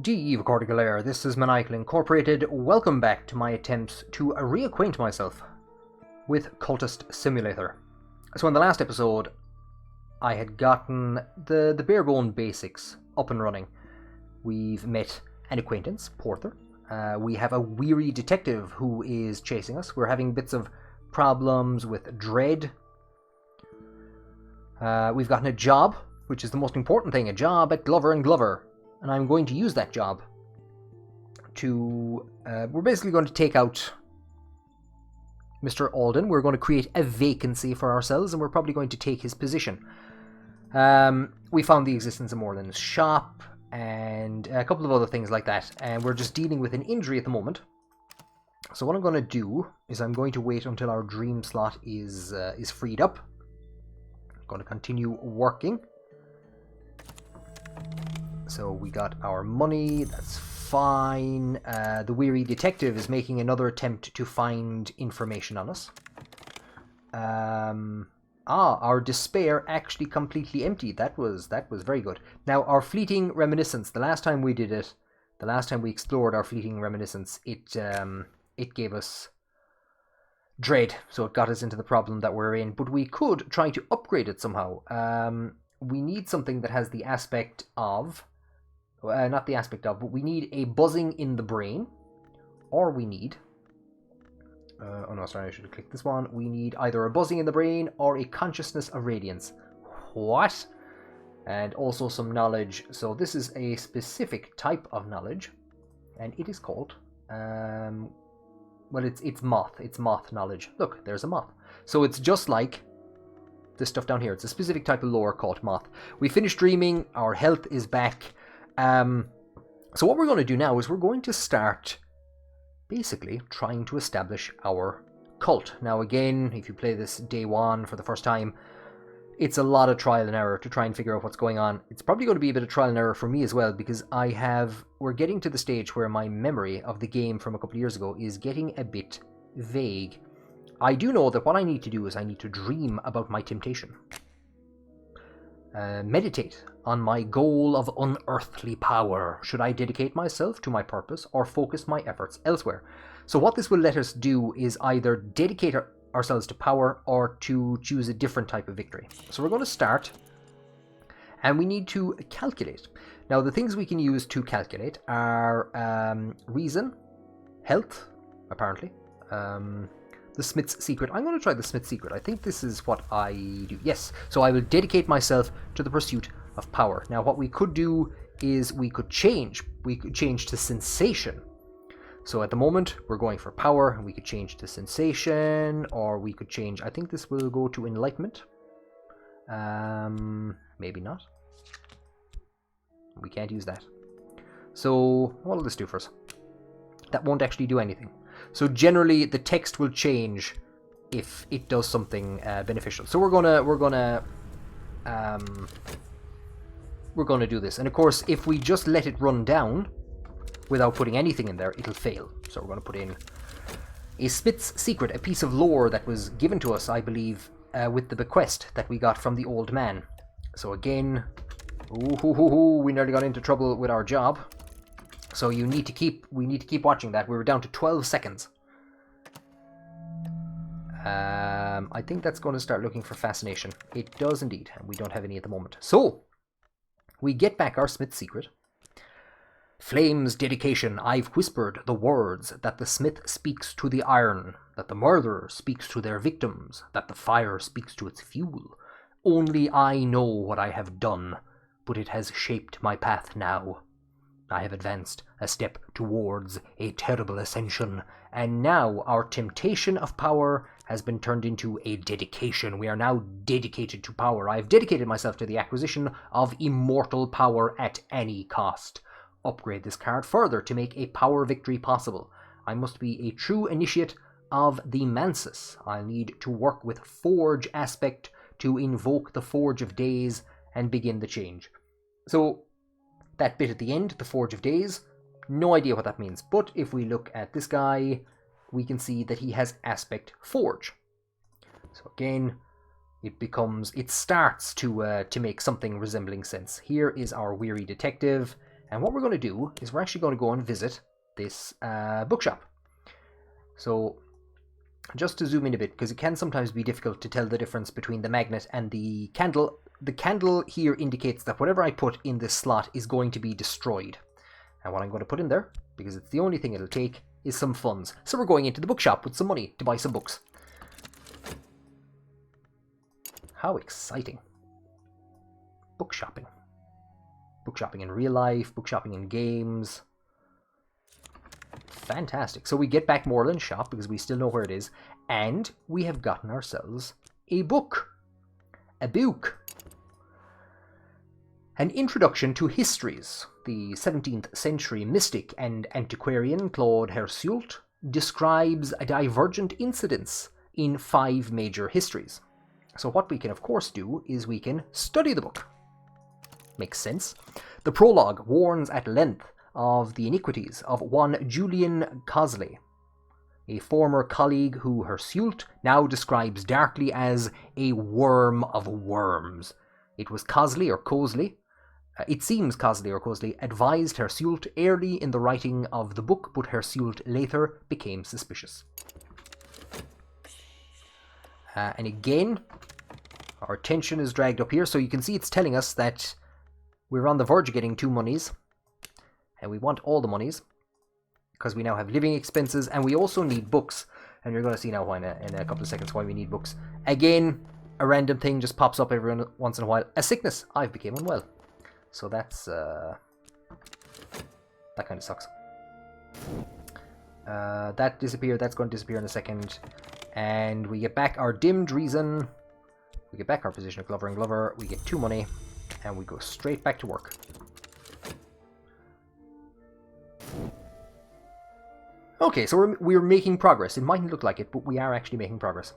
Recording Lair, this is Maniacal Incorporated. Welcome back to my attempts to reacquaint myself with Cultist Simulator. So in the last episode, I had gotten the bare bone basics up and running. We've met an acquaintance, Porter. We have a weary detective who is chasing us. We're having bits of problems with dread. We've gotten a job, which is the most important thing, a job at Glover and Glover. And I'm going to use that job to... we're basically going to take out Mr. Alden. We're going to create a vacancy for ourselves, and we're probably going to take his position. We found the existence of Moreland's shop, and a couple of other things like that. And we're just dealing with an injury at the moment. So what I'm going to do is I'm going to wait until our dream slot is freed up. I'm going to continue working. So we got our money, that's fine. The weary detective is making another attempt to find information on us. Our despair actually completely emptied. That was very good. Now, our fleeting reminiscence, the last time we did it, the last time we explored our fleeting reminiscence, it gave us dread, so it got us into the problem that we're in. But we could try to upgrade it somehow. We need something that has the aspect of... not the aspect of, but we need a buzzing in the brain, or we need... oh no, sorry, I should have clicked this one. We need either a buzzing in the brain or a consciousness of radiance. What? And also some knowledge. So this is a specific type of knowledge, and it is called... well, it's moth. It's moth knowledge. Look, there's a moth. So it's just like this stuff down here. It's a specific type of lore called moth. We finished dreaming. Our health is back. So what we're going to do now is we're going to start basically trying to establish our cult. Now again, if you play this day one for the first time, it's a lot of trial and error to try and figure out what's going on. It's probably going to be a bit of trial and error for me as well, because we're getting to the stage where my memory of the game from a couple of years ago is getting a bit vague. I do know that what I need to do is I need to dream about my temptation. Meditate on my goal of unearthly power. Should I dedicate myself to my purpose or focus my efforts elsewhere? So what this will let us do is either dedicate ourselves to power or to choose a different type of victory. So we're going to start, and we need to calculate. Now the things we can use to calculate are reason, health, apparently, the Smith's Secret. I'm going to try the Smith's Secret. I think this is what I do. Yes. So I will dedicate myself to the pursuit of power. Now what we could do is we could change. We could change to sensation. So at the moment we're going for power, and we could change to sensation, or we could change... I think this will go to Enlightenment. Maybe not. We can't use that. So what will this do for us? That won't actually do anything. So generally, the text will change if it does something beneficial. So we're gonna do this. And of course, if we just let it run down without putting anything in there, it'll fail. So we're gonna put in a Smith's Secret, a piece of lore that was given to us, I believe, with the bequest that we got from the old man. So again, we nearly got into trouble with our job. So we need to keep watching that. We were down to 12 seconds. I think that's going to start looking for fascination. It does indeed, and we don't have any at the moment. So we get back our Smith's Secret. Flame's dedication. I've whispered the words that the smith speaks to the iron, that the murderer speaks to their victims, that the fire speaks to its fuel. Only I know what I have done, but it has shaped my path now. I have advanced a step towards a terrible ascension, and now our temptation of power has been turned into a dedication. We are now dedicated to power. I have dedicated myself to the acquisition of immortal power at any cost. Upgrade this card further to make a power victory possible. I must be a true initiate of the Mansus. I'll need to work with Forge aspect to invoke the Forge of Days and begin the change. So that bit at the end, the Forge of Days, no idea what that means. But if we look at this guy, we can see that he has aspect Forge. So again, it starts to make something resembling sense. Here is our weary detective, And what we're going to do is we're actually going to go and visit this bookshop. So just to zoom in a bit, because it can sometimes be difficult to tell the difference between the magnet and the candle. The candle here indicates that whatever I put in this slot is going to be destroyed. And what I'm going to put in there, because it's the only thing it'll take, is some funds. So we're going into the bookshop with some money to buy some books. How exciting. Book shopping. Book shopping in real life, book shopping in games. Fantastic. So we get back Moreland's shop because we still know where it is. And we have gotten ourselves a book. A book. An Introduction to Histories. The 17th century mystic and antiquarian Claude Herseult describes divergent incidents in 5 major histories. So what we can of course do is we can study the book. Makes sense. The prologue warns at length of the iniquities of one Julian Cosley, a former colleague who Herseult now describes darkly as a worm of worms. It was Cosley or Cosley. It seems Cosley or Cosley advised Herseult early in the writing of the book, but Herseult later became suspicious. And again, our attention is dragged up here, so you can see it's telling us that we're on the verge of getting 2 monies, and we want all the monies, because we now have living expenses, and we also need books, and you're going to see now why in a couple of seconds why we need books. Again, a random thing just pops up every once in a while. A sickness. I've become unwell. So that's, that kind of sucks. That disappeared, that's going to disappear in a second. And we get back our dimmed reason. We get back our position of Glover and Glover. We get 2 money. And we go straight back to work. Okay, so we're making progress. It mightn't look like it, but we are actually making progress.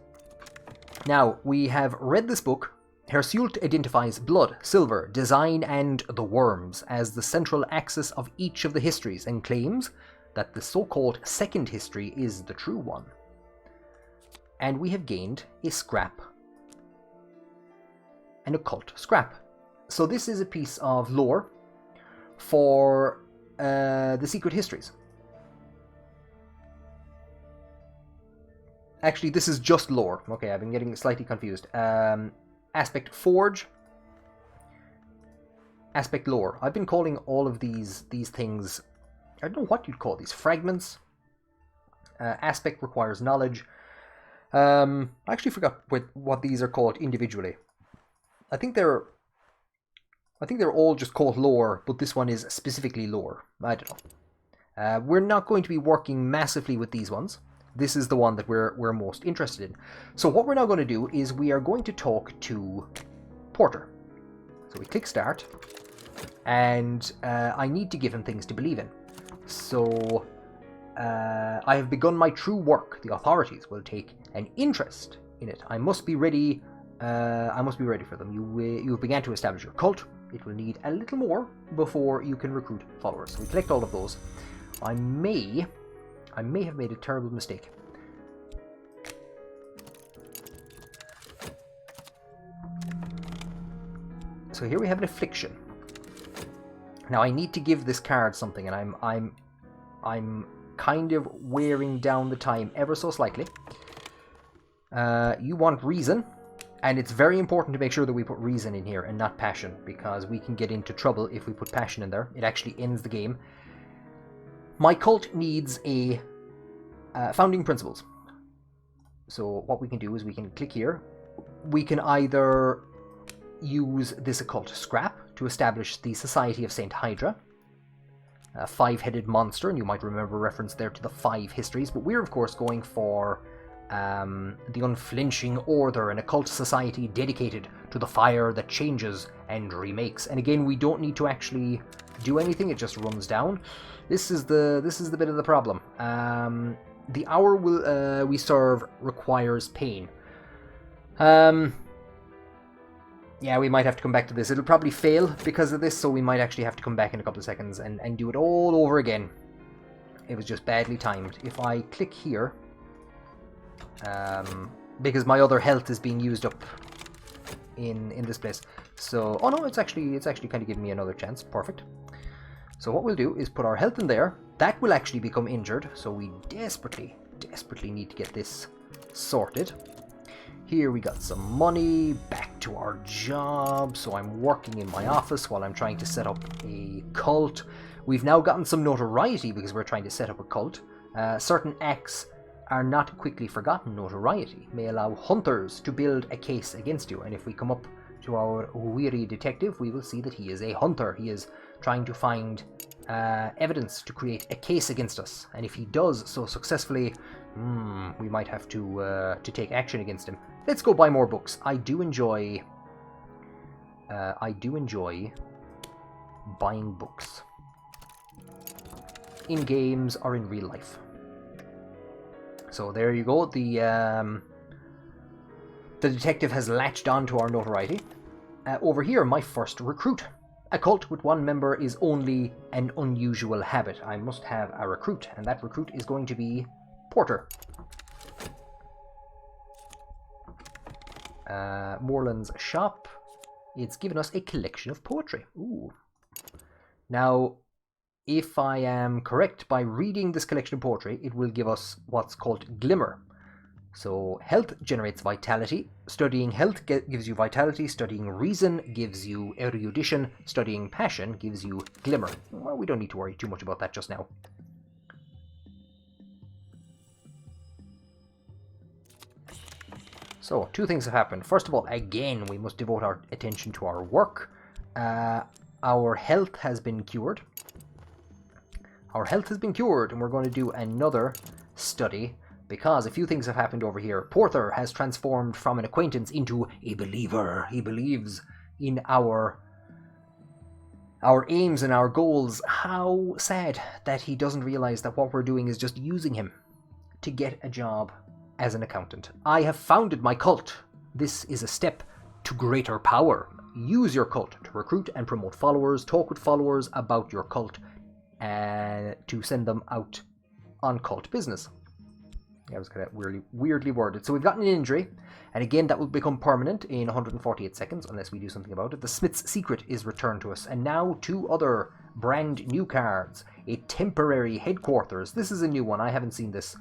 Now, we have read this book. Herseult identifies blood, silver, design, and the worms as the central axis of each of the histories and claims that the so-called second history is the true one. And we have gained a scrap. An occult scrap. So this is a piece of lore for the Secret Histories. Actually, this is just lore. Okay, I've been getting slightly confused. Aspect Forge, Aspect Lore. I've been calling all of these things, I don't know what you'd call these, fragments. Aspect requires knowledge. I actually forgot what these are called individually. I think they're all just called lore, but this one is specifically lore. I don't know. We're not going to be working massively with these ones. This is the one that we're most interested in. So what we're now going to do is we are going to talk to Porter. So we click start, and I need to give him things to believe in. So I have begun my true work. The authorities will take an interest in it. I must be ready. I must be ready for them. You began to establish your cult. It will need a little more before you can recruit followers. So we collect all of those. I may have made a terrible mistake. So here we have an affliction. Now I need to give this card something, and I'm kind of wearing down the time ever so slightly. You want reason, and it's very important to make sure that we put reason in here and not passion, because we can get into trouble if we put passion in there. It actually ends the game. My cult needs a founding principles. So what we can do is we can click here. We can either use this occult scrap to establish the Society of Saint Hydra, a 5-headed monster, and you might remember reference there to the 5 histories, but we're of course going for the Unflinching Order, an occult society dedicated to the fire that changes and remakes. And again, we don't need to actually do anything, it just runs down. This is the bit of the problem. The hour we serve requires pain. Yeah, we might have to come back to this. It'll probably fail because of this, so we might actually have to come back in a couple of seconds and do it all over again. It was just badly timed. If I click here, because my other health is being used up in this place. So, oh no, it's actually kind of giving me another chance. Perfect. So what we'll do is put our health in there. That will actually become injured, so we desperately need to get this sorted. Here we got some money, back to our job. So I'm working in my office while I'm trying to set up a cult. We've now gotten some notoriety because we're trying to set up a cult. Certain acts are not quickly forgotten notoriety, may allow hunters to build a case against you. And if we come up to our weary detective, we will see that he is a hunter. He is trying to find evidence to create a case against us. And if he does so successfully, we might have to take action against him. Let's go buy more books. I do enjoy buying books. In games or in real life. So there you go. The detective has latched on to our notoriety. Over here, my first recruit. A cult with one member is only an unusual habit. I must have a recruit, and that recruit is going to be Porter. Moreland's shop. It's given us a collection of poetry. Ooh. Now, if I am correct, by reading this collection of poetry, it will give us what's called glimmer. So health generates vitality. Studying health gives you vitality. Studying reason gives you erudition. Studying passion gives you glimmer. Well, we don't need to worry too much about that just now. So, two things have happened. First of all, again, we must devote our attention to our work. Our health has been cured. Our health has been cured, and we're going to do another study, because a few things have happened over here. Porter has transformed from an acquaintance into a believer. He believes in our aims and our goals. How sad that he doesn't realize that what we're doing is just using him to get a job as an accountant. I have founded my cult. This is a step to greater power. Use your cult to recruit and promote followers. Talk with followers about your cult and to send them out on cult business. That was kind of weirdly worded. So we've gotten an injury, and again that will become permanent in 148 seconds unless we do something about it. The Smith's secret is returned to us, and now two other brand new cards. A temporary headquarters. This is a new one. I haven't seen this.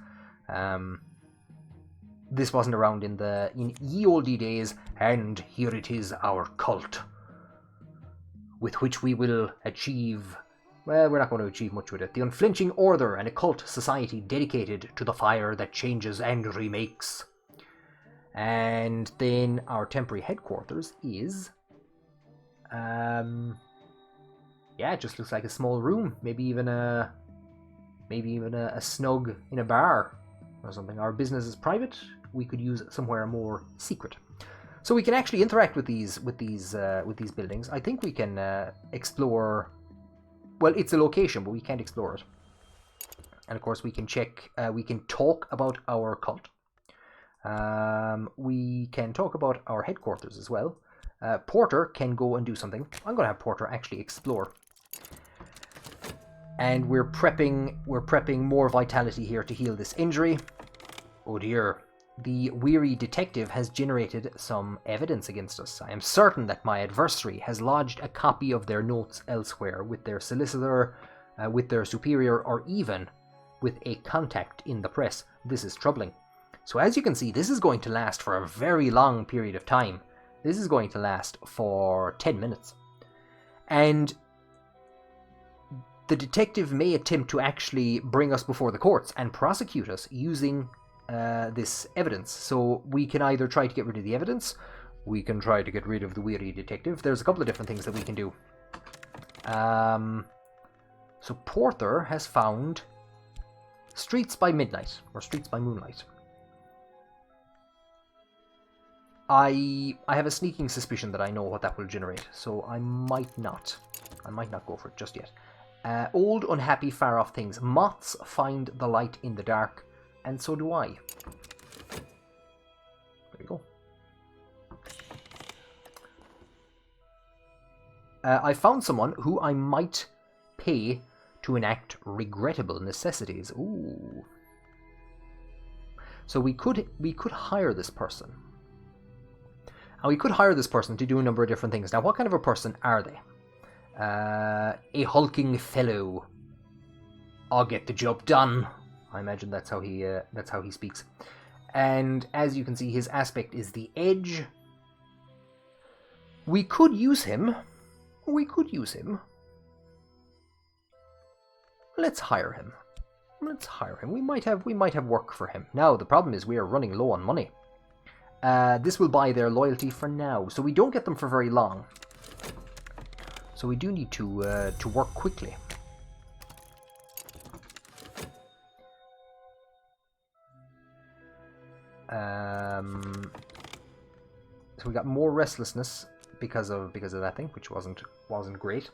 This wasn't around in ye olde days, and here it is, our cult, with which we will achieve. Well, we're not going to achieve much with it. The unflinching order, an occult society dedicated to the fire that changes and remakes. And then our temporary headquarters is, yeah, it just looks like a small room. Maybe even a snug in a bar or something. Our business is private. We could use somewhere more secret. So we can actually interact with these buildings. I think we can explore. Well, it's a location, but we can't explore it. And of course, we can check. We can talk about our cult. We can talk about our headquarters as well. Porter can go and do something. I'm going to have Porter actually explore. And we're prepping more vitality here to heal this injury. Oh dear. The weary detective has generated some evidence against us. I am certain that my adversary has lodged a copy of their notes elsewhere with their solicitor, with their superior, or even with a contact in the press. This is troubling. So as you can see, this is going to last for a very long period of time. This is going to last for 10 minutes. And the detective may attempt to actually bring us before the courts and prosecute us using this evidence. So we can either try to get rid of the evidence, we can try to get rid of the weary detective. There's a couple of different things that we can do. So Porter has found Streets by Midnight, or Streets by Moonlight. I have a sneaking suspicion that I know what that will generate, so I might not go for it just yet. Old, unhappy, far-off things. Moths find the light in the dark, and so do I. There we go. I found someone who I might pay to enact regrettable necessities. Ooh. So we could hire this person. And we could hire this person to do a number of different things. Now, what kind of a person are they? A hulking fellow. I'll get the job done. I imagine that's how he speaks. And as you can see, his aspect is the edge. We could use him. Let's hire him. We might have work for him. Now the problem is we are running low on money. This will buy their loyalty for now, so we don't get them for very long. So we do need to work quickly. So we got more restlessness because of that thing, which wasn't great.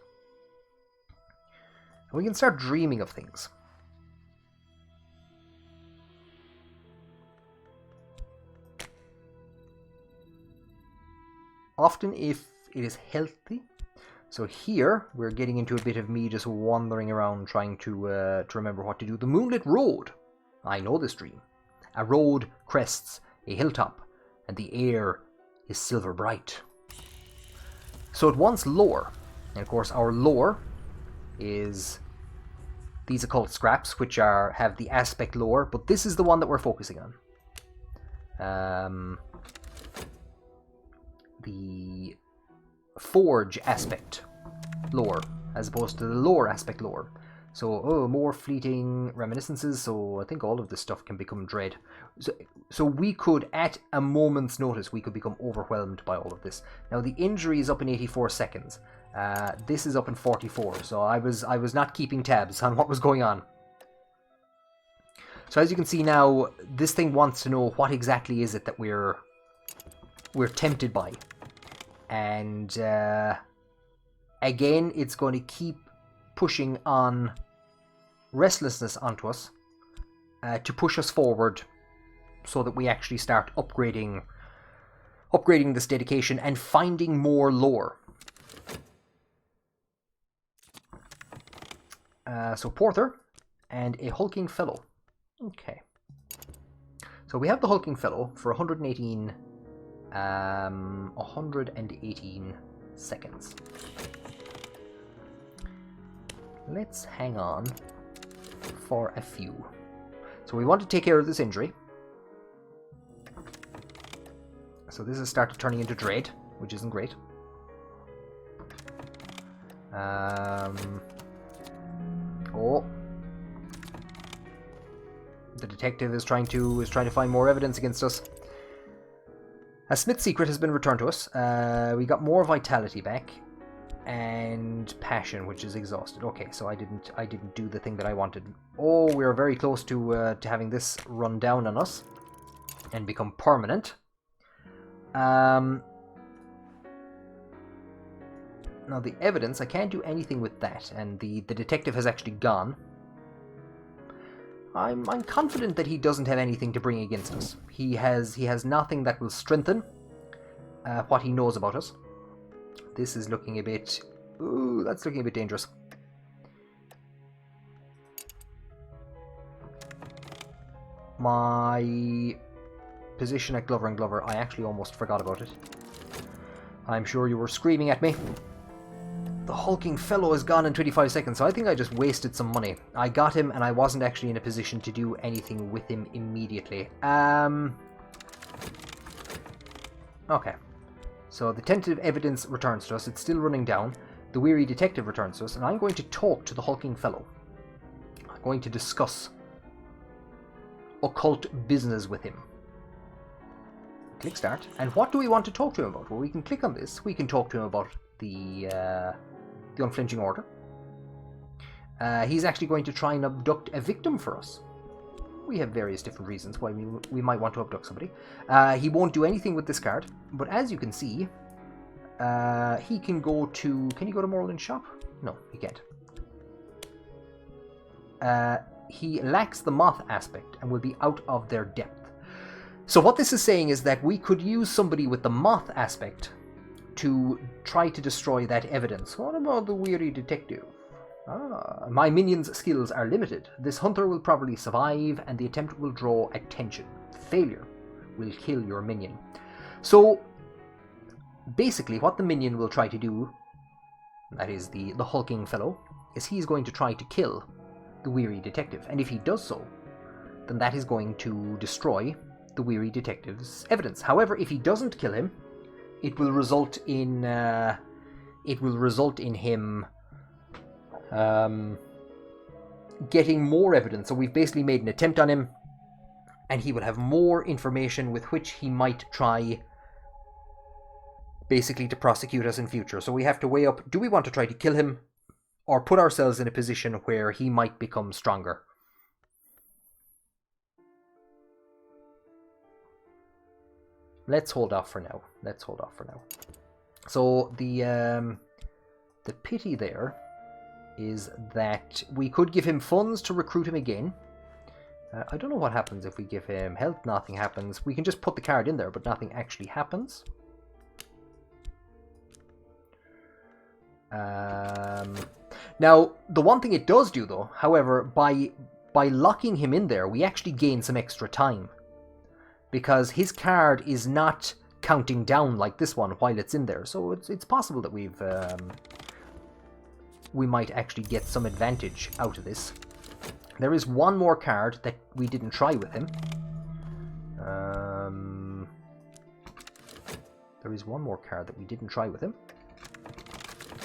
And we can start dreaming of things. Often if it is healthy. So here we're getting into a bit of me just wandering around trying to remember what to do. The moonlit road. I know this dream. A road crests a hilltop, and the air is silver bright. So it wants lore, and of course our lore is these occult scraps, which have the aspect lore, but this is the one that we're focusing on. The forge aspect lore, as opposed to the lore aspect lore. So, more fleeting reminiscences, so I think all of this stuff can become dread. So we could, at a moment's notice, we could become overwhelmed by all of this. Now, the injury is up in 84 seconds. This is up in 44, so I was not keeping tabs on what was going on. So as you can see now, this thing wants to know what exactly is it that we're tempted by. And, again, it's going to keep pushing on restlessness onto us to push us forward so that we actually start upgrading this dedication and finding more lore. So Porter and a hulking fellow. Okay. So we have the hulking fellow for 118 seconds. Let's hang on for a few. So we want to take care of this injury. So this has started turning into dread, which isn't great. Oh, the detective is trying to find more evidence against us. A Smith's secret has been returned to us. We got more vitality back. And passion, which is exhausted. Okay, so I didn't do the thing that I wanted. Oh, we're very close to having this run down on us and become permanent. Now the evidence, I can't do anything with that, and the detective has actually gone. I'm confident that he doesn't have anything to bring against us. He has nothing that will strengthen what he knows about us. This is looking a bit... Ooh, that's looking a bit dangerous. My position at Glover & Glover, I actually almost forgot about it. I'm sure you were screaming at me. The hulking fellow is gone in 25 seconds, so I think I just wasted some money. I got him, and I wasn't actually in a position to do anything with him immediately. Okay. So the tentative evidence returns to us. It's still running down. The weary detective returns to us, and I'm going to talk to the hulking fellow. I'm going to discuss occult business with him. Click start. And what do we want to talk to him about? Well, we can click on this. We can talk to him about the unflinching order. He's actually going to try and abduct a victim for us. We have various different reasons why we might want to abduct somebody. He won't do anything with this card, but as you can see, he can go to... Can he go to Morland's shop? No, he can't. He lacks the moth aspect and will be out of their depth. So what this is saying is that we could use somebody with the moth aspect to try to destroy that evidence. What about the weary detective? My minion's skills are limited. This hunter will probably survive, and the attempt will draw attention. Failure will kill your minion. So, basically, what the minion will try to do that is the hulking fellow, is he's going to try to kill the weary detective. And if he does so, then that is going to destroy the weary detective's evidence. However, if he doesn't kill him, it will result in him getting more evidence. So we've basically made an attempt on him, and he will have more information with which he might try basically to prosecute us in future. So we have to weigh up, do we want to try to kill him or put ourselves in a position where he might become stronger? Let's hold off for now. So the pity there is that we could give him funds to recruit him again. I don't know what happens if we give him health. Nothing happens. We can just put the card in there, but nothing actually happens. Now, the one thing it does do, though, however, by locking him in there, we actually gain some extra time. Because his card is not counting down like this one while it's in there. So it's possible that we might actually get some advantage out of this. There is one more card that we didn't try with him.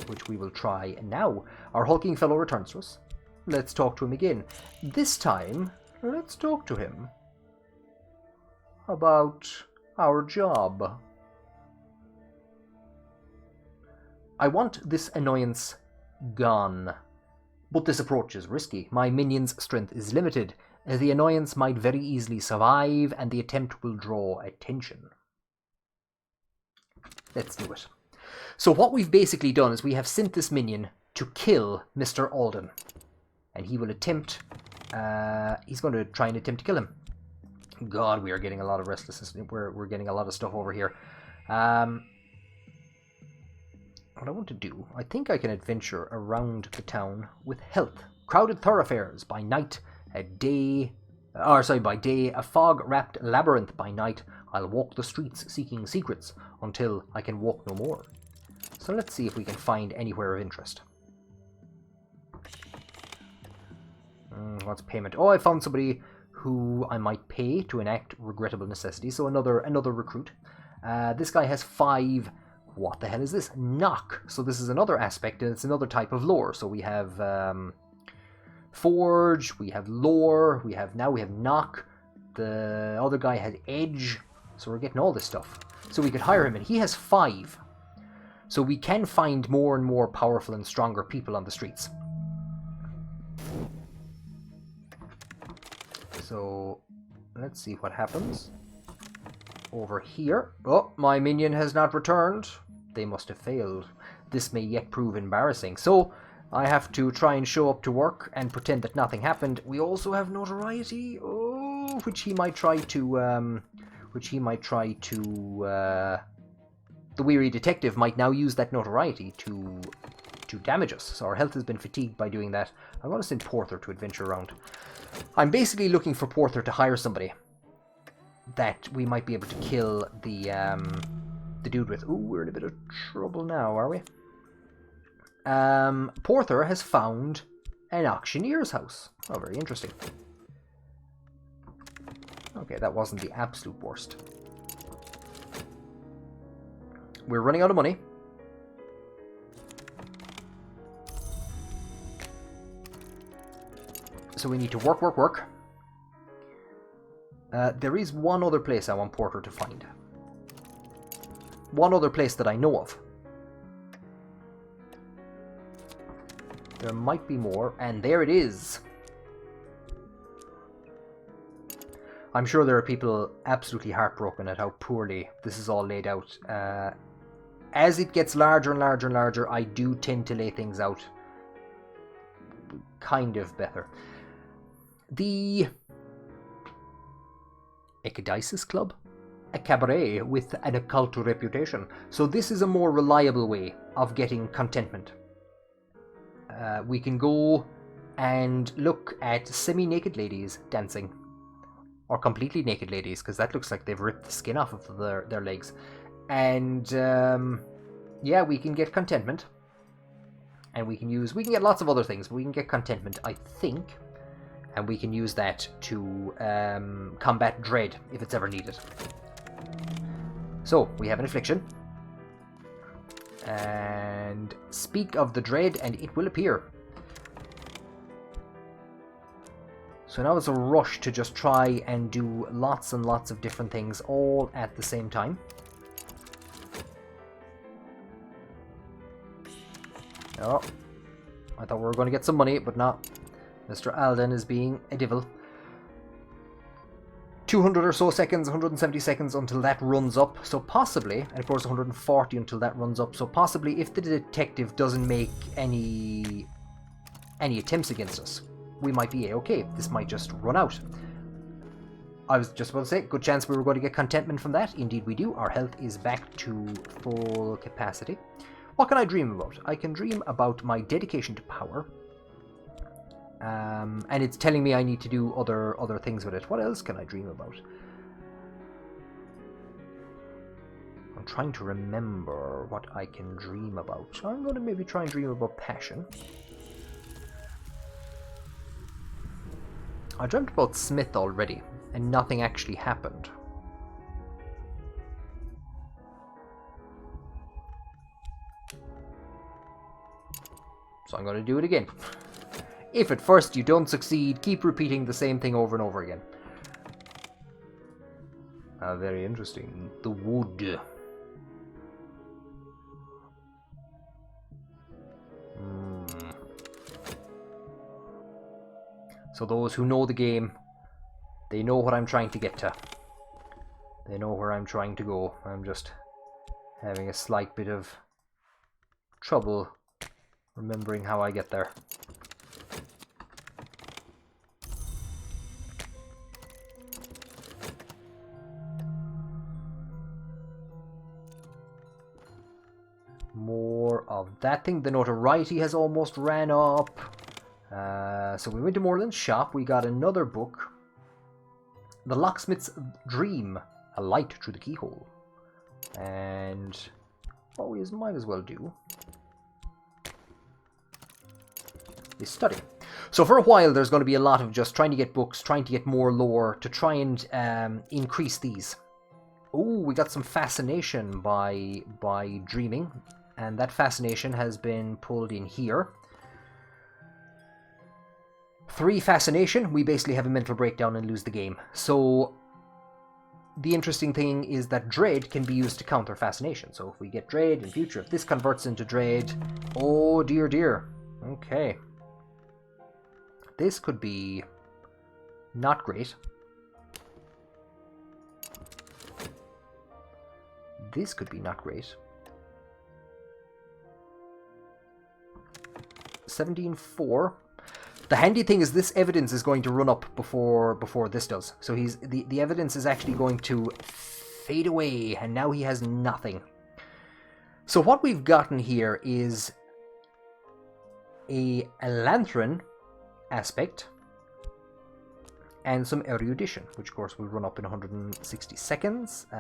Which we will try now. Our hulking fellow returns to us. Let's talk to him again. This time, let's talk to him about our job. I want this annoyance gone. But this approach is risky. My minion's strength is limited. The annoyance might very easily survive, and the attempt will draw attention. Let's do it. So what we've basically done is we have sent this minion to kill Mr. Alden. And he will attempt... he's going to try and attempt to kill him. God, we are getting a lot of restlessness. We're getting a lot of stuff over here. What I want to do, I think I can adventure around the town with health. Crowded thoroughfares by night, by day, a fog-wrapped labyrinth by night. I'll walk the streets seeking secrets until I can walk no more. So let's see if we can find anywhere of interest. What's payment? Oh, I found somebody who I might pay to enact regrettable necessity. So another recruit. This guy has 5... What the hell is this? Knock. So this is another aspect, and it's another type of lore. So we have Forge, we have lore, we have knock. The other guy had edge. So we're getting all this stuff. So we could hire him, and he has 5. So we can find more and more powerful and stronger people on the streets. So let's see what happens. Over here. Oh, my minion has not returned. They must have failed. This may yet prove embarrassing. So, I have to try and show up to work and pretend that nothing happened. We also have notoriety. Oh, which he might try to... the weary detective might now use that notoriety to damage us. So our health has been fatigued by doing that. I'm going to send Porther to adventure around. I'm basically looking for Porther to hire somebody that we might be able to kill the dude with. Ooh, we're in a bit of trouble now, are we? Porther has found an auctioneer's house. Oh, very interesting. Okay, that wasn't the absolute worst. We're running out of money. So we need to work. There is one other place I want Porter to find. One other place that I know of. There might be more, and there it is. I'm sure there are people absolutely heartbroken at how poorly this is all laid out. As it gets larger and larger and larger, I do tend to lay things out kind of better. The Ecadisis Club? A cabaret with an occult reputation. So this is a more reliable way of getting contentment. We can go and look at semi-naked ladies dancing. Or completely naked ladies, because that looks like they've ripped the skin off of their legs. And yeah, we can get contentment. And we can get lots of other things. We can get contentment, I think. And we can use that to combat dread if it's ever needed. So, we have an affliction. And speak of the dread and it will appear. So now it's a rush to just try and do lots and lots of different things all at the same time. Oh, I thought we were going to get some money, but not. Mr. Alden is being a devil. 200 or so seconds, 170 seconds until that runs up. So possibly, and of course 140 until that runs up. So possibly if the detective doesn't make any attempts against us, we might be a-okay. This might just run out. I was just about to say, good chance we were going to get contentment from that. Indeed we do. Our health is back to full capacity. What can I dream about? I can dream about my dedication to power. And it's telling me I need to do other things with it. What else can I dream about? I'm trying to remember what I can dream about. I'm going to maybe try and dream about passion. I dreamt about Smith already, and nothing actually happened. So I'm going to do it again. If at first you don't succeed, keep repeating the same thing over and over again. Very interesting. The wood. So those who know the game, they know what I'm trying to get to. They know where I'm trying to go. I'm just having a slight bit of trouble remembering how I get there. More of that thing. The notoriety has almost ran up. So we went to Moreland's shop. We got another book. The Locksmith's Dream. A light through the keyhole. And what we might as well do is study. So for a while there's going to be a lot of just trying to get books, trying to get more lore, to try and increase these. Oh, we got some fascination by dreaming. And that fascination has been pulled in here. 3 fascination, we basically have a mental breakdown and lose the game. So the interesting thing is that dread can be used to counter fascination. So if we get dread in future, if this converts into dread, oh dear dear. Okay. This could be not great. This could be not great. 17-4. The handy thing is this evidence is going to run up before this does. So the evidence is actually going to fade away, and now he has nothing. So what we've gotten here is a lantern aspect and some erudition, which of course will run up in 160 seconds. We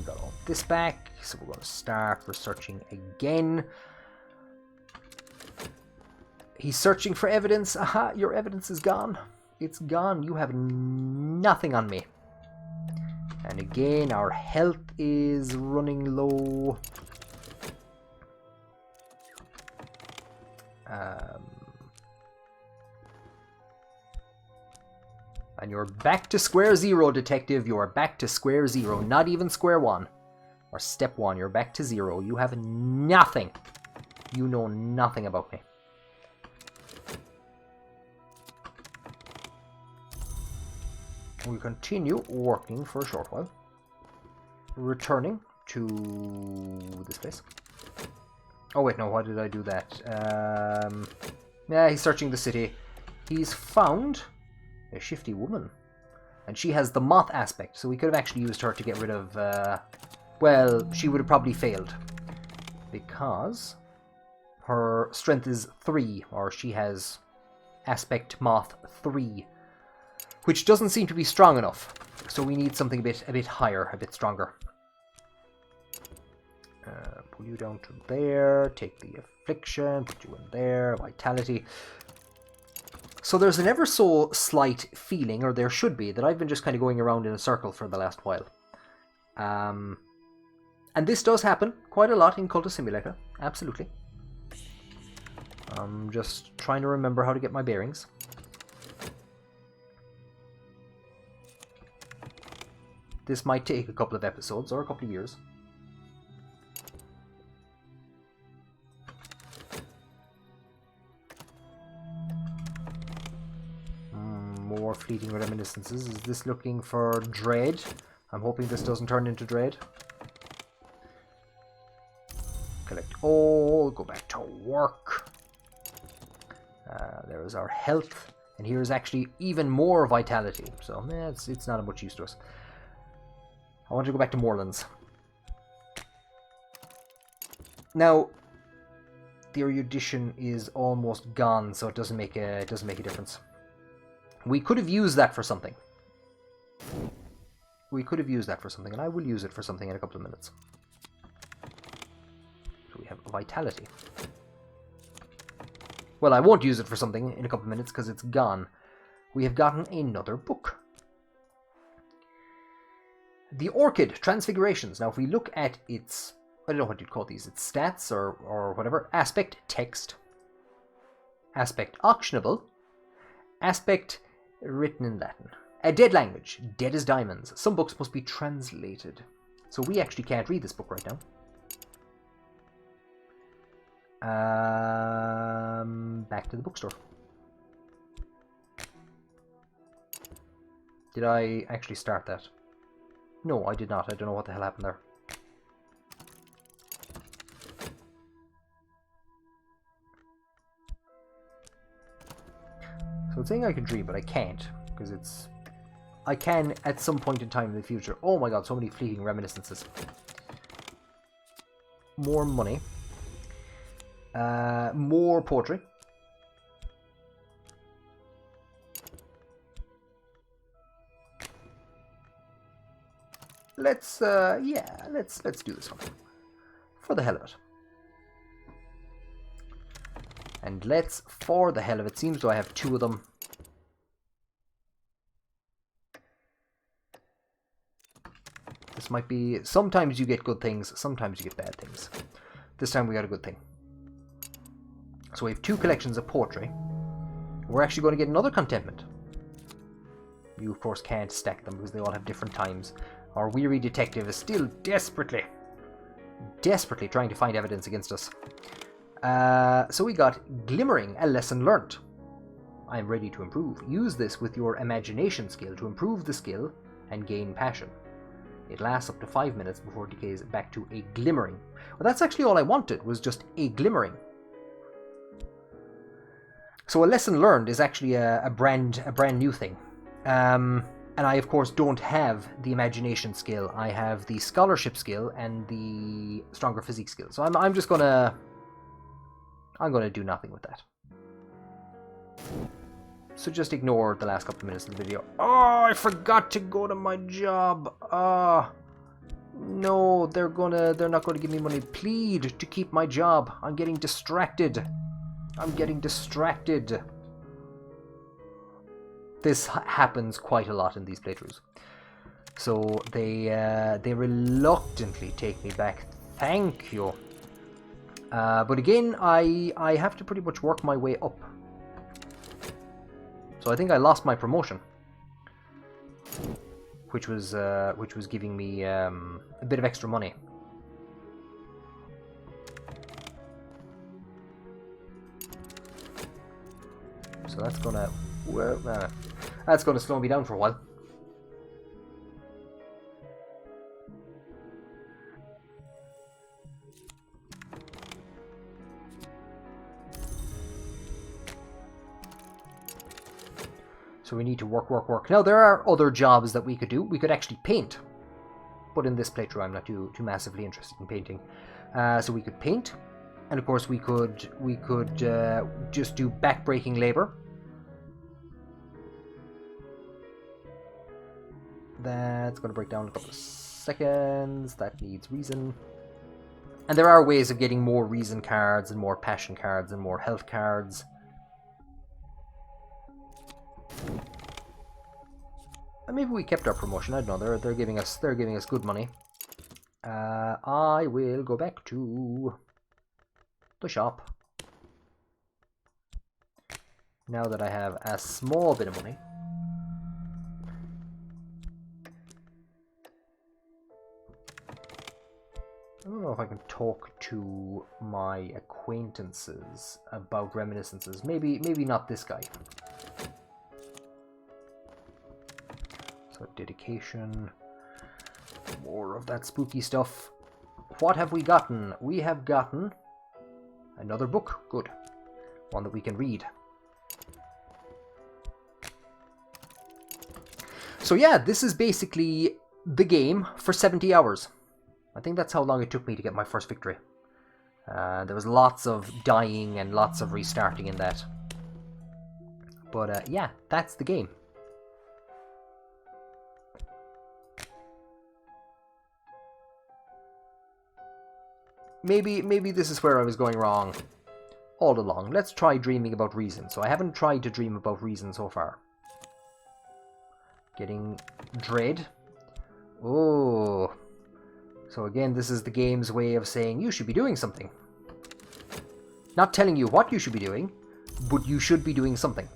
got all this back, so we're going to start researching again. He's searching for evidence. Aha, your evidence is gone. It's gone. You have nothing on me. And again, our health is running low. And you're back to square zero, detective. You are back to square zero. Not even square one. Or step one. You're back to zero. You have nothing. You know nothing about me. We continue working for a short while. Returning to this place. Oh wait, no, why did I do that? Yeah, he's searching the city. He's found a shifty woman. And she has the moth aspect, so we could have actually used her to get rid of... well, she would have probably failed. Because her strength is 3, or she has aspect moth 3. Which doesn't seem to be strong enough. So we need something a bit higher, a bit stronger. Pull you down to there, take the affliction, put you in there, vitality. So there's an ever so slight feeling, or there should be, that I've been just kind of going around in a circle for the last while. And this does happen quite a lot in Cultist Simulator, absolutely. I'm just trying to remember how to get my bearings. This might take a couple of episodes or a couple of years. More fleeting reminiscences. Is this looking for dread? I'm hoping this doesn't turn into dread. Collect all, go back to work. There is our health, and here is actually even more vitality. So it's not of much use to us. I want to go back to Moorlands. Now, the erudition is almost gone, so it doesn't make a difference. We could have used that for something. We could have used that for something, and I will use it for something in a couple of minutes. So we have vitality. Well, I won't use it for something in a couple of minutes because it's gone. We have gotten another book. The Orchid Transfigurations. Now, if we look at its, I don't know what you'd call these, its stats or whatever. Aspect text. Aspect auctionable. Aspect written in Latin. A dead language. Dead as diamonds. Some books must be translated. So we actually can't read this book right now. Back to the bookstore. Did I actually start that? No, I did not. I don't know what the hell happened there. So it's saying I can dream, but I can't, because it's... I can at some point in time in the future. Oh my god, so many fleeting reminiscences. More money. More poetry. Let's do this one. For the hell of it. And let's, for the hell of it, seems though I have two of them. This might be, sometimes you get good things, sometimes you get bad things. This time we got a good thing. So we have two collections of poetry. We're actually going to get another contentment. You of course can't stack them because they all have different times. Our weary detective is still desperately trying to find evidence against us. So we got Glimmering, a lesson learnt. I am ready to improve. Use this with your imagination skill to improve the skill and gain passion. It lasts up to 5 minutes before it decays back to a glimmering. Well, that's actually all I wanted, was just a glimmering. So a lesson learned is actually a brand new thing. And I, of course, don't have the imagination skill. I have the scholarship skill and the stronger physique skill. So I'm just gonna... I'm gonna do nothing with that. So just ignore the last couple of minutes of the video. Oh, I forgot to go to my job. No, they're not gonna give me money. Plead to keep my job. I'm getting distracted. This happens quite a lot in these playthroughs. So they reluctantly take me back. Thank you. But again, I have to pretty much work my way up. So I think I lost my promotion, which was giving me a bit of extra money. So that's gonna slow me down for a while. So we need to work. Now, there are other jobs that we could do. We could actually paint. But in this playthrough, I'm not too massively interested in painting. So we could paint. And of course, we could just do back-breaking labor. That's going to break down in a couple of seconds. That needs reason. And there are ways of getting more reason cards and more passion cards and more health cards. And maybe we kept our promotion. I don't know. They're giving us good money. I will go back to the shop now that I have a small bit of money. I don't know if I can talk to my acquaintances about reminiscences. Maybe not this guy. So dedication, more of that spooky stuff. What have we gotten? We have gotten another book. Good. One that we can read. So yeah, this is basically the game for 70 hours. I think that's how long it took me to get my first victory. There was lots of dying and lots of restarting in that. But yeah, that's the game. Maybe this is where I was going wrong all along. Let's try dreaming about reason. So I haven't tried to dream about reason so far. Getting dread. Oh. So again, this is the game's way of saying you should be doing something. Not telling you what you should be doing, but you should be doing something.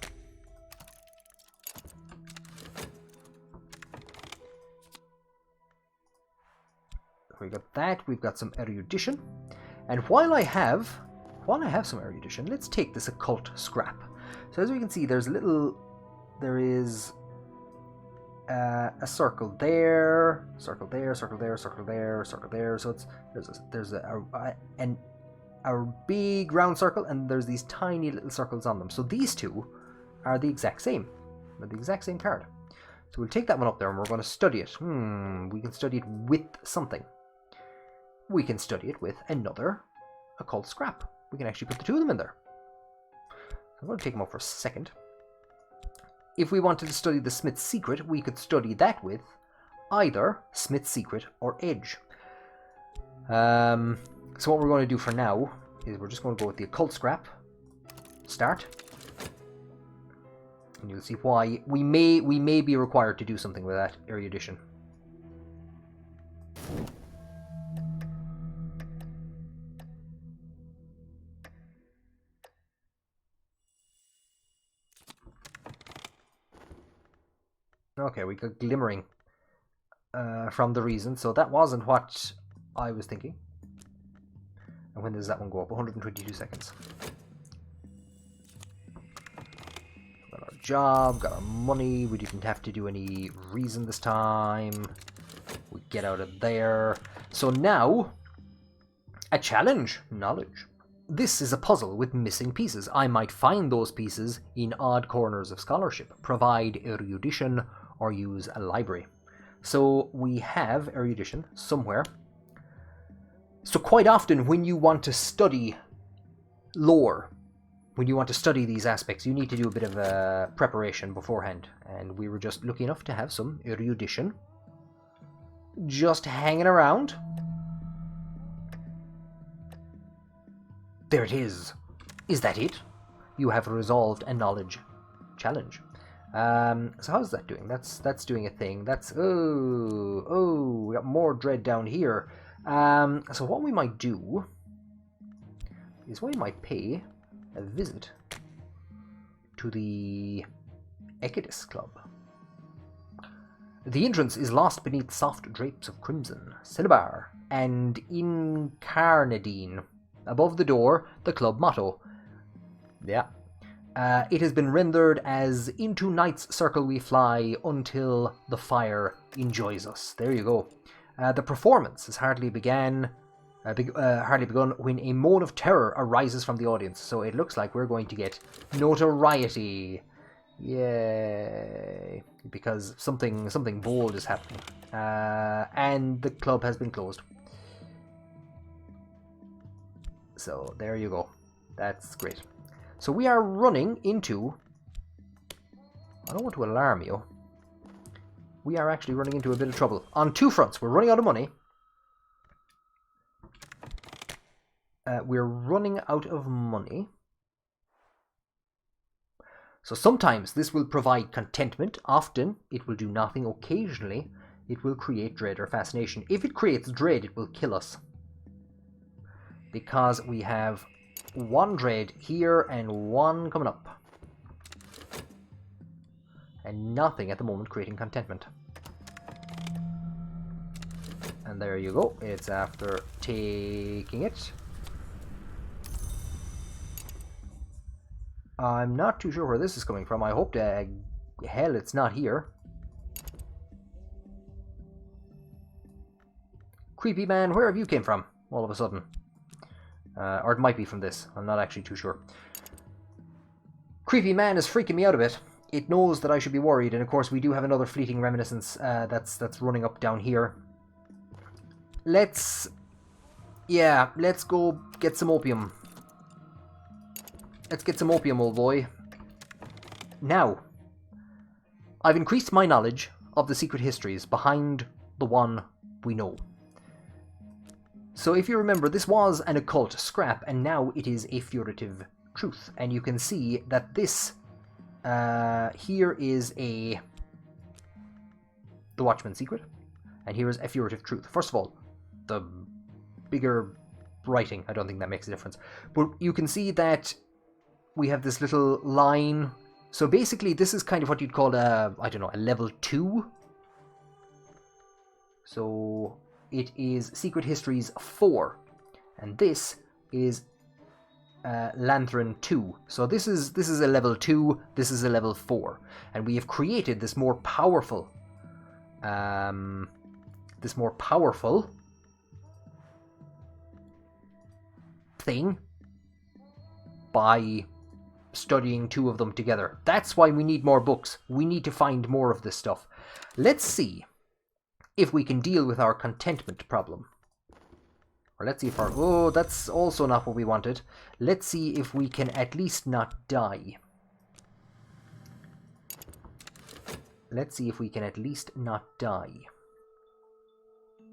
We got that. We've got some erudition. And while I have some erudition, let's take this occult scrap. So as we can see, there is a circle there, circle there, circle there, circle there, circle there. So there's a big round circle, and there's these tiny little circles on them. So these two are the exact same. They're the exact same card. So we'll take that one up there, and we're going to study it. We can study it with something. We can study it with another occult scrap. We can actually put the two of them in there. So I'm going to take them up for a second. If we wanted to study the Smith's Secret, we could study that with either Smith's Secret or Edge. So what we're going to do for now is we're just going to go with the occult scrap. Start. And you'll see why we may be required to do something with that erudition. Okay, we got glimmering from the reason, so that wasn't what I was thinking. And when does that one go up? 122 seconds. Got our job, got our money, we didn't have to do any reason this time. We get out of there. So now, a challenge, knowledge. This is a puzzle with missing pieces. I might find those pieces in odd corners of scholarship, provide erudition, or use a library. So we have erudition somewhere. So quite often when you want to study lore, when you want to study these aspects, you need to do a bit of preparation beforehand. And we were just lucky enough to have some erudition just hanging around. There it is. Is that it? You have resolved a knowledge challenge. So how's that doing? That's doing a thing. That's we got more dread down here. So what we might do is we might pay a visit to the Ekidus Club. The entrance is lost beneath soft drapes of crimson, cinnabar, and incarnadine. Above the door, the club motto. Yeah. It has been rendered as "Into night's circle we fly until the fire enjoys us." There you go. The performance has hardly begun when a moan of terror arises from the audience. So it looks like we're going to get notoriety. Yay! Because something bold is happening, and the club has been closed. So there you go. That's great. So we are running into... I don't want to alarm you. We are actually running into a bit of trouble. On two fronts. We're running out of money. we're running out of money. So sometimes this will provide contentment. Often it will do nothing. Occasionally it will create dread or fascination. If it creates dread, it will kill us. Because we have one dread here and one coming up. And nothing at the moment creating contentment. And there you go. It's after taking it. I'm not too sure where this is coming from. I hope to hell it's not here. Creepy man, where have you came from all of a sudden? Or it might be from this. I'm not actually too sure. Creepy man is freaking me out a bit. It knows that I should be worried, and of course we do have another fleeting reminiscence that's running up down here. Let's go get some opium. Let's get some opium, old boy. Now, I've increased my knowledge of the secret histories behind the one we know. So if you remember, this was an occult scrap, and now it is a figurative truth. And you can see that this here is the Watchman's secret, and here is a figurative truth. First of all, the bigger writing, I don't think that makes a difference. But you can see that we have this little line. So basically this is kind of what you'd call a level 2. So it is Secret Histories 4. And this is Lanthorn 2. So this is a level 2, this is a level 4. And we have created this more powerful thing by studying 2 of them together. That's why we need more books. We need to find more of this stuff. Let's see if we can deal with our contentment problem. Or let's see if our... Oh, that's also not what we wanted. Let's see if we can at least not die. Let's see if we can at least not die.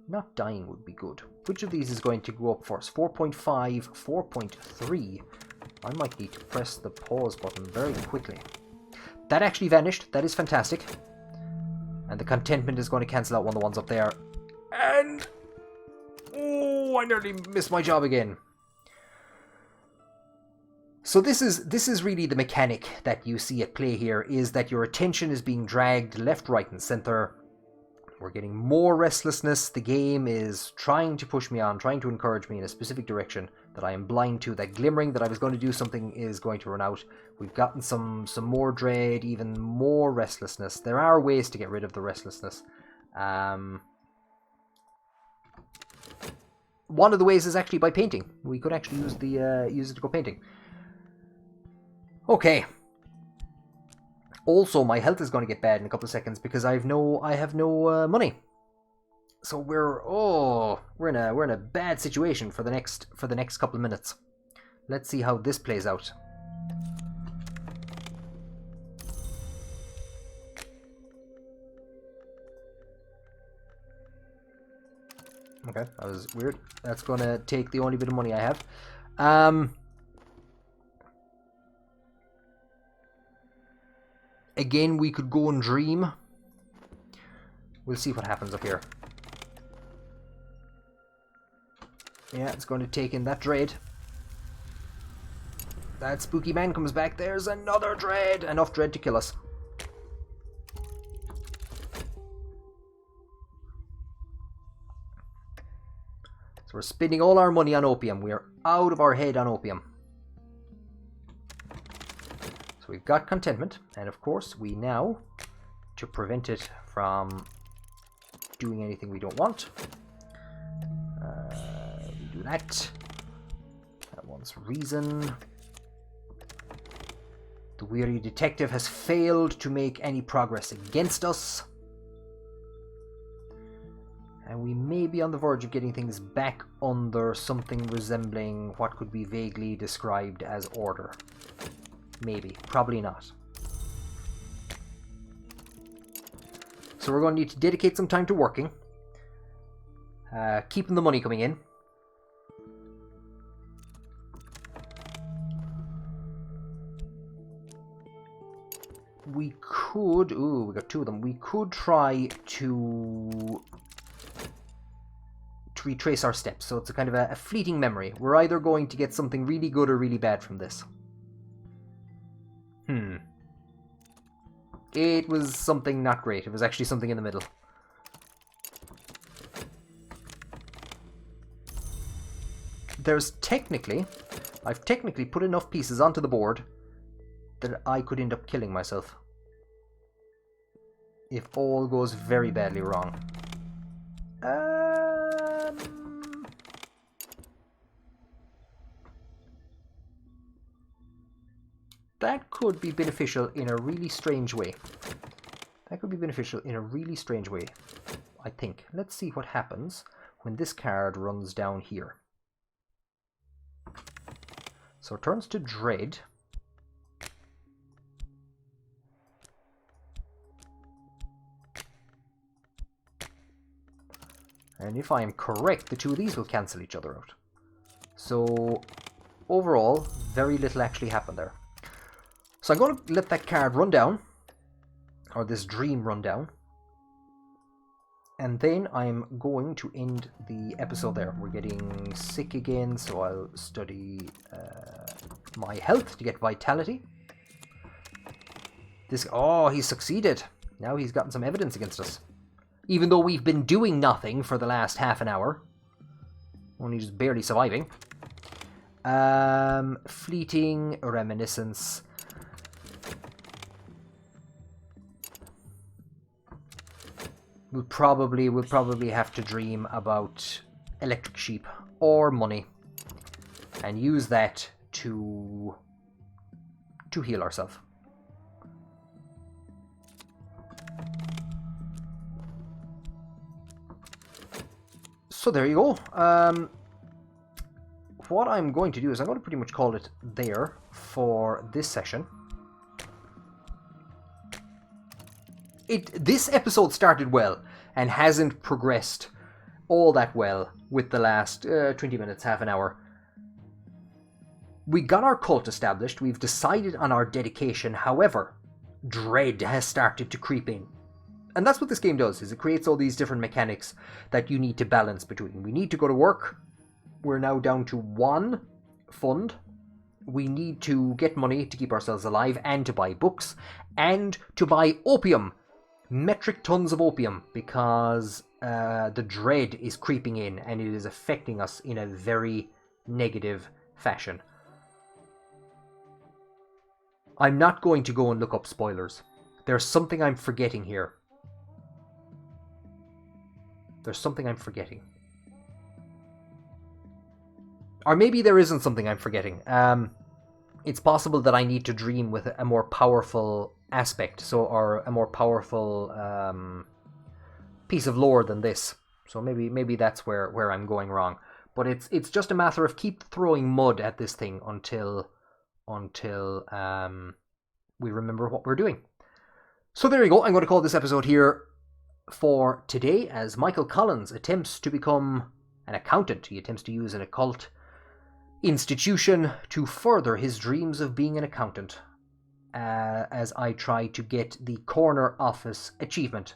Not dying would be good. Which of these is going to go up first? 4.5, 4.3. I might need to press the pause button very quickly. That actually vanished. That is fantastic. And the contentment is going to cancel out one of the ones up there. And... oh, I nearly missed my job again. So this is really the mechanic that you see at play here, is that your attention is being dragged left, right, and center. We're getting more restlessness. The game is trying to push me on, trying to encourage me in a specific direction that I am blind to. That glimmering that I was going to do something is going to run out. We've gotten some more dread, even more restlessness. There are ways to get rid of the restlessness. One of the ways is actually by painting. We could actually use it to go painting. Okay. Also, my health is going to get bad in a couple of seconds because I have no money. So we're in a bad situation for the next couple of minutes. Let's see how this plays out. Okay, that was weird. That's going to take the only bit of money I have. Again, we could go and dream. We'll see what happens up here. Yeah, it's going to take in that dread. That spooky man comes back. There's another dread. Enough dread to kill us. So we're spending all our money on opium. We are out of our head on opium. So we've got contentment. And of course, we now, to prevent it from doing anything we don't want, we do that. That wants reason. The weary detective has failed to make any progress against us. And we may be on the verge of getting things back under something resembling what could be vaguely described as order. Maybe. Probably not. So we're going to need to dedicate some time to working. Keeping the money coming in. we could... Ooh, we got two of them. We could try to retrace our steps. So it's a kind of a fleeting memory. We're either going to get something really good or really bad from this. It was something not great. It was actually something in the middle. I've technically put enough pieces onto the board that I could end up killing myself. If all goes very badly wrong. That could be beneficial in a really strange way. That could be beneficial in a really strange way, I think. Let's see what happens when this card runs down here. So it turns to Dread. And if I am correct, the two of these will cancel each other out. So overall, very little actually happened there. So I'm going to let that card run down, or this dream run down, and then I'm going to end the episode there. We're getting sick again, so I'll study my health to get vitality. Oh, he succeeded. Now he's gotten some evidence against us. Even though we've been doing nothing for the last half an hour. Only just barely surviving. Fleeting reminiscence. We'll probably have to dream about electric sheep or money and use that to heal ourselves. So there you go. What I'm going to do is I'm going to pretty much call it there for this session. This episode started well and hasn't progressed all that well with the last 20 minutes, half an hour. We got our cult established, we've decided on our dedication, however, dread has started to creep in. And that's what this game does, is it creates all these different mechanics that you need to balance between. We need to go to work, we're now down to 1 fund. We need to get money to keep ourselves alive and to buy books and to buy opium. Metric tons of opium, because the dread is creeping in and it is affecting us in a very negative fashion. I'm not going to go and look up spoilers. There's something I'm forgetting here. There's something I'm forgetting. Or maybe there isn't something I'm forgetting. It's possible that I need to dream with a more powerful aspect, or a more powerful piece of lore than this. So maybe that's where I'm going wrong. But it's just a matter of keep throwing mud at this thing until we remember what we're doing. So there you go. I'm going to call this episode here for today, as Michael Collins attempts to become an accountant. He attempts to use an occult institution to further his dreams of being an accountant, as I try to get the corner office achievement.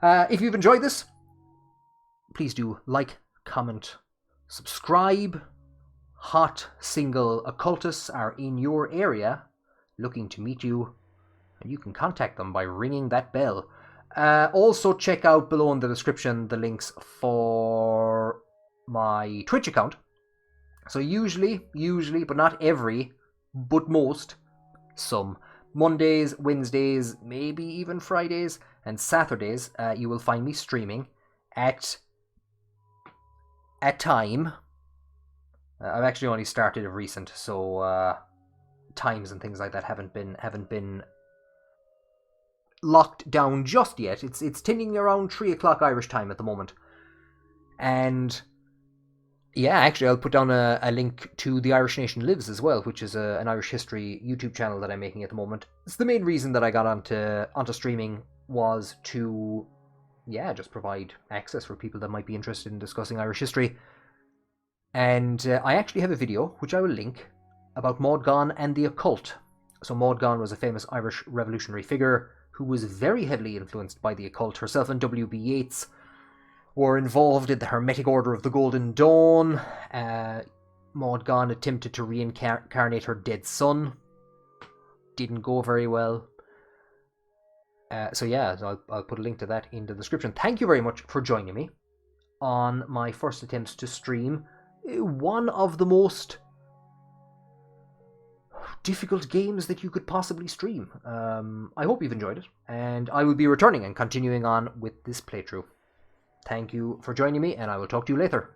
If you've enjoyed this, please do like, comment, subscribe. Hot single occultists are in your area looking to meet you, and you can contact them by ringing that bell. Also check out below in the description the links for my Twitch account. So usually, but not every, but most, some Mondays, Wednesdays, maybe even Fridays, and Saturdays, you will find me streaming at time. I've actually only started of recent, so times and things like that haven't been locked down just yet. It's tending around 3 o'clock Irish time at the moment, and yeah, actually I'll put down a link to The Irish Nation Lives as well, which is an Irish history YouTube channel that I'm making at the moment. It's the main reason that I got onto streaming, was to just provide access for people that might be interested in discussing Irish history. And I actually have a video, which I will link, about Maud Gonne and the occult. So Maud Gonne was a famous Irish revolutionary figure who was very heavily influenced by the occult. Herself and W.B. Yeats were involved in the Hermetic Order of the Golden Dawn. Maud Gonne attempted to reincarnate her dead son. Didn't go very well. So I'll put a link to that in the description. Thank you very much for joining me on my first attempts to stream one of the most difficult games that you could possibly stream. I hope you've enjoyed it, and I will be returning and continuing on with this playthrough. Thank you for joining me, and I will talk to you later.